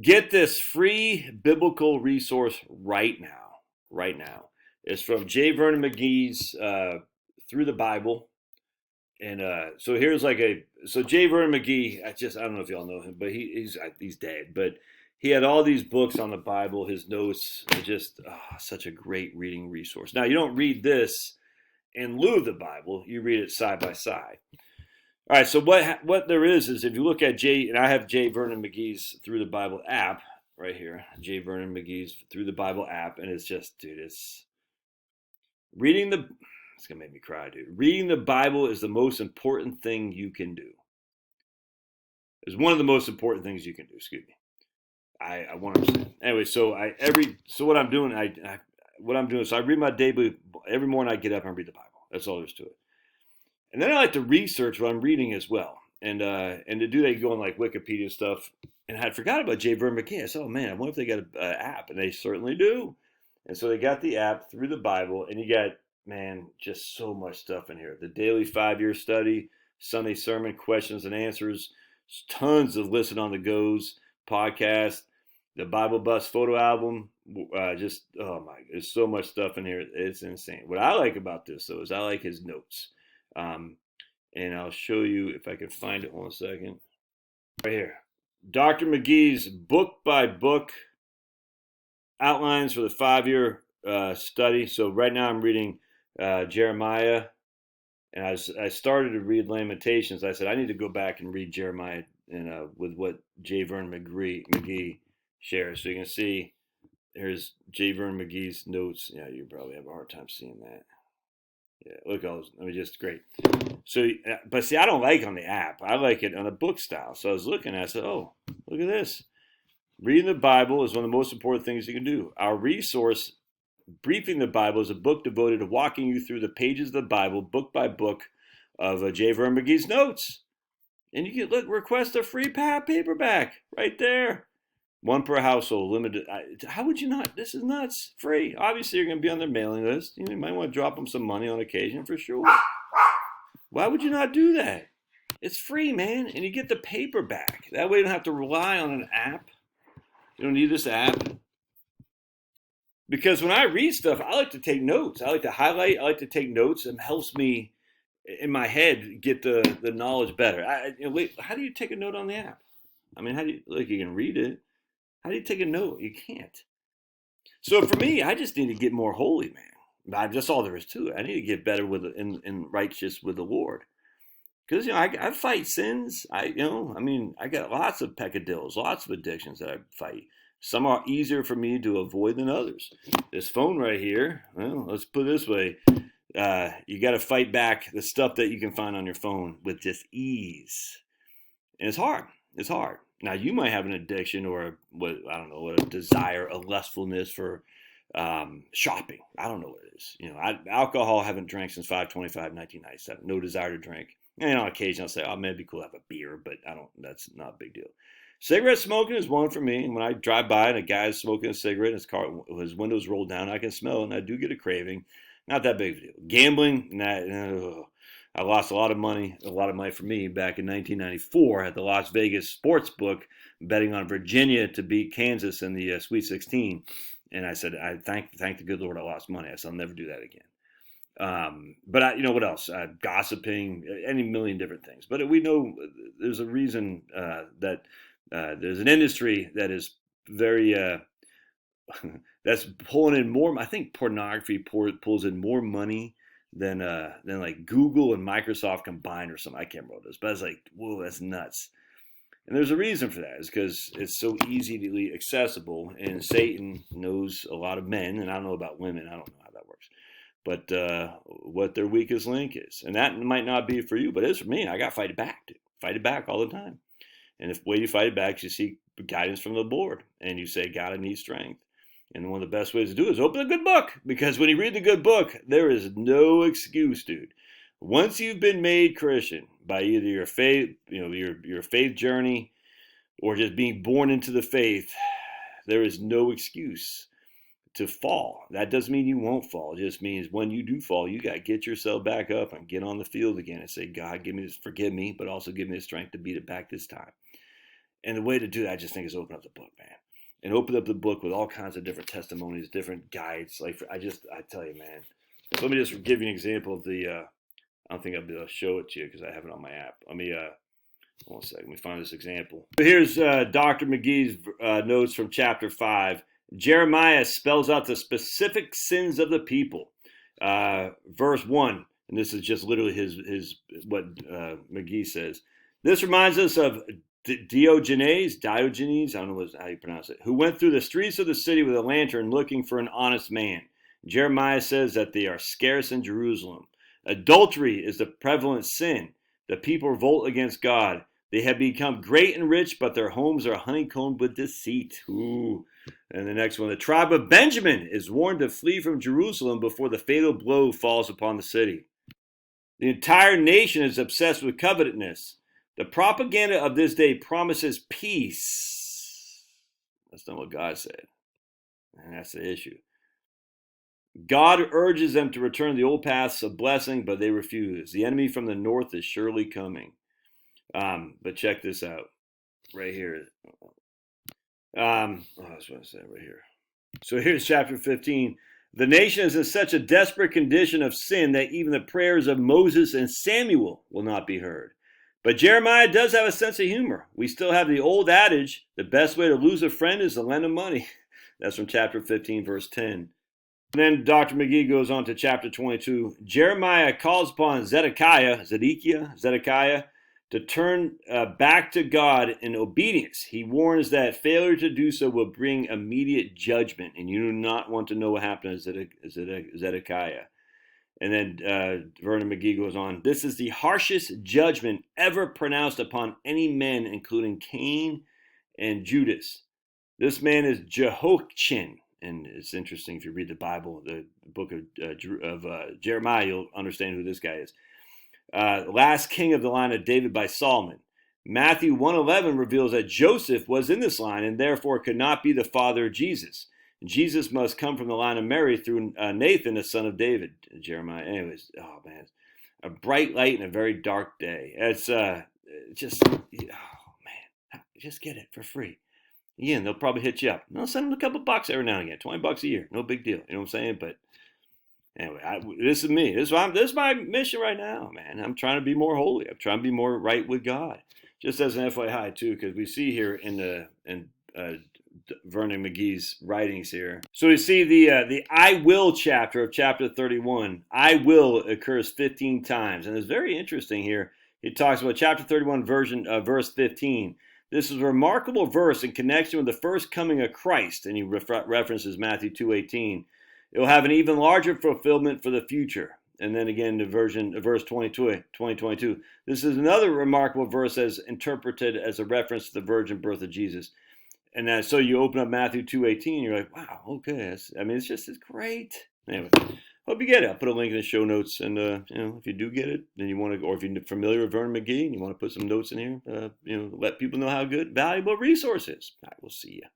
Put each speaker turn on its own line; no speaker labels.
Get this free biblical resource right now. Right now. It's from J. Vernon McGee's Through the Bible. And so here's like so J. Vernon McGee. I don't know if y'all know him, but he's dead. But he had all these books on the Bible. His notes are just such a great reading resource. Now you don't read this in lieu of the Bible. You read it side by side. All right. So what there is if you look at and I have J. Vernon McGee's Through the Bible app right here. J. Vernon McGee's Through the Bible app, and it's just, dude, it's reading the. It's gonna make me cry, dude. Reading the Bible is the most important thing you can do. It's one of the most important things you can do. Excuse me. I 100%. Anyway, so what I'm doing, so I read my daily every morning. I get up and read the Bible. That's all there is to it. And then I like to research what I'm reading as well. And to do that, you go on like Wikipedia stuff. And I had forgot about J. Vernon McGee. I said, oh man, I wonder if they got an app, and they certainly do. And so they got the app Through the Bible, and you got, man, just so much stuff in here. The daily 5-year study, Sunday sermon, questions and answers, tons of listen on the goes, podcast, the Bible Bus photo album. Oh my, there's so much stuff in here. It's insane. What I like about this though is I like his notes. And I'll show you if I can find it. 1 second. Right here. Dr. McGee's book by book outlines for the 5-year study. So right now I'm reading Jeremiah, and I started to read Lamentations. I said I need to go back and read Jeremiah and with what J. Vernon McGee shares. So you can see here's J. Vernon McGee's notes. Yeah, you probably have a hard time seeing that. Yeah, look at all those. I mean, just great. So, but see, I don't like on the app. I like it on a book style. So I was looking, I said, oh, look at this. Reading the Bible is one of the most important things you can do. Our resource, Briefing the Bible, is a book devoted to walking you through the pages of the Bible, book by book, of J. Vernon McGee's notes. And you can request a free paperback right there. One per household, limited. How would you not? This is nuts. Free. Obviously, you're going to be on their mailing list. You might want to drop them some money on occasion for sure. Why would you not do that? It's free, man, and you get the paperback. That way you don't have to rely on an app. You don't need this app. Because when I read stuff, I like to take notes. I like to highlight. I like to take notes. It helps me in my head get the knowledge better. How do you take a note on the app? I mean, how do you, you can read it. How do you take a note? You can't. So for me, I just need to get more holy, man. That's all there is to it. I need to get better in righteous with the Lord. Because I fight sins. I got lots of peccadillos, lots of addictions that I fight. Some are easier for me to avoid than others. This phone right here, well, let's put it this way. You got to fight back the stuff that you can find on your phone with just ease. And it's hard. It's hard. Now, you might have an addiction or a desire, a lustfulness for shopping. I don't know what it is. Alcohol I haven't drank since 5/25/1997. No desire to drink. And on occasion I'll say, oh, man, it'd be cool to have a beer, but that's not a big deal. Cigarette smoking is one for me. When I drive by and a guy's smoking a cigarette, his windows rolled down, I can smell it, and I do get a craving. Not that big of a deal. Gambling, I lost a lot of money for me back in 1994 at the Las Vegas sports book, betting on Virginia to beat Kansas in the Sweet 16. And I said, I thank the good Lord I lost money. I said, I'll never do that again. But what else? Gossiping, any million different things. But we know there's a reason that there's an industry that is very that's pulling in more. I think pornography pulls in more money than like Google and Microsoft combined or something. I can't remember this, but I was like, whoa, that's nuts. And there's a reason for that. It's because it's so easily accessible, and Satan knows a lot of men, and I don't know about women. I don't know how that works. But what their weakest link is. And that might not be for you, but it is for me. I got to fight it back, dude. Fight it back all the time. And the way you fight it back is you seek guidance from the Lord. And you say, God, I need strength. And one of the best ways to do it is open a good book. Because when you read the good book, there is no excuse, dude. Once you've been made Christian by either your faith, your faith journey, or just being born into the faith, there is no excuse to fall. That doesn't mean you won't fall. It just means when you do fall, you got to get yourself back up and get on the field again and say, God, forgive me, but also give me the strength to beat it back this time. And the way to do that, I just think, is open up the book, man. and opened up the book with all kinds of different testimonies, different guides. Like I tell you, man. So let me just give you an example of the. I don't think I'll be able to show it to you because I have it on my app. Let me. One second. Let me find this example. So here's Dr. McGee's notes from chapter 5. Jeremiah spells out the specific sins of the people. Verse 1, and this is just literally his what McGee says. This reminds us of Diogenes, I don't know how you pronounce it, who went through the streets of the city with a lantern looking for an honest man. Jeremiah says that they are scarce in Jerusalem. Adultery is the prevalent sin. The people revolt against God. They have become great and rich, but their homes are honeycombed with deceit. Ooh. And the next one, the tribe of Benjamin is warned to flee from Jerusalem before the fatal blow falls upon the city. The entire nation is obsessed with covetousness. The propaganda of this day promises peace. That's not what God said. And that's the issue. God urges them to return to the old paths of blessing, but they refuse. The enemy from the north is surely coming. But check this out right here. That's what I said right here. So here's chapter 15. The nation is in such a desperate condition of sin that even the prayers of Moses and Samuel will not be heard. But Jeremiah does have a sense of humor. We still have the old adage, the best way to lose a friend is to lend him money. That's from chapter 15, verse 10. And then Dr. McGee goes on to chapter 22. Jeremiah calls upon Zedekiah to turn back to God in obedience. He warns that failure to do so will bring immediate judgment, and you do not want to know what happened to Zedekiah. And then Vernon McGee goes on, this is the harshest judgment ever pronounced upon any men, including Cain and Judas. This man is Jehoiachin. And it's interesting, if you read the Bible, the book of Jeremiah, you'll understand who this guy is. Last king of the line of David by Solomon. Matthew 1:11 reveals that Joseph was in this line and therefore could not be the father of Jesus. Jesus must come from the line of Mary through Nathan, the son of David. Jeremiah. Anyways, oh man, a bright light in a very dark day. It's just, oh man, just get it for free. Again, they'll probably hit you up. They'll send them a couple bucks every now and again, $20 a year, no big deal. You know what I'm saying? But anyway, this is me. This is my mission right now, man. I'm trying to be more holy. I'm trying to be more right with God. Just as an FYI too, because we see here in Vernon McGee's writings here. So we see the I will chapter of chapter 31. I will occurs 15 times, and it's very interesting here. It talks about chapter 31, verse 15. This is a remarkable verse in connection with the first coming of Christ, and he references Matthew 2:18. It will have an even larger fulfillment for the future. And then again, verse 22. This is another remarkable verse as interpreted as a reference to the virgin birth of Jesus. And so you open up Matthew 2:18, you're like, wow, okay. It's great. Anyway, hope you get it. I'll put a link in the show notes. And, if you do get it, then you want to, or if you're familiar with Vernon McGee and you want to put some notes in here, let people know how good, valuable resource is. All right, we'll see you.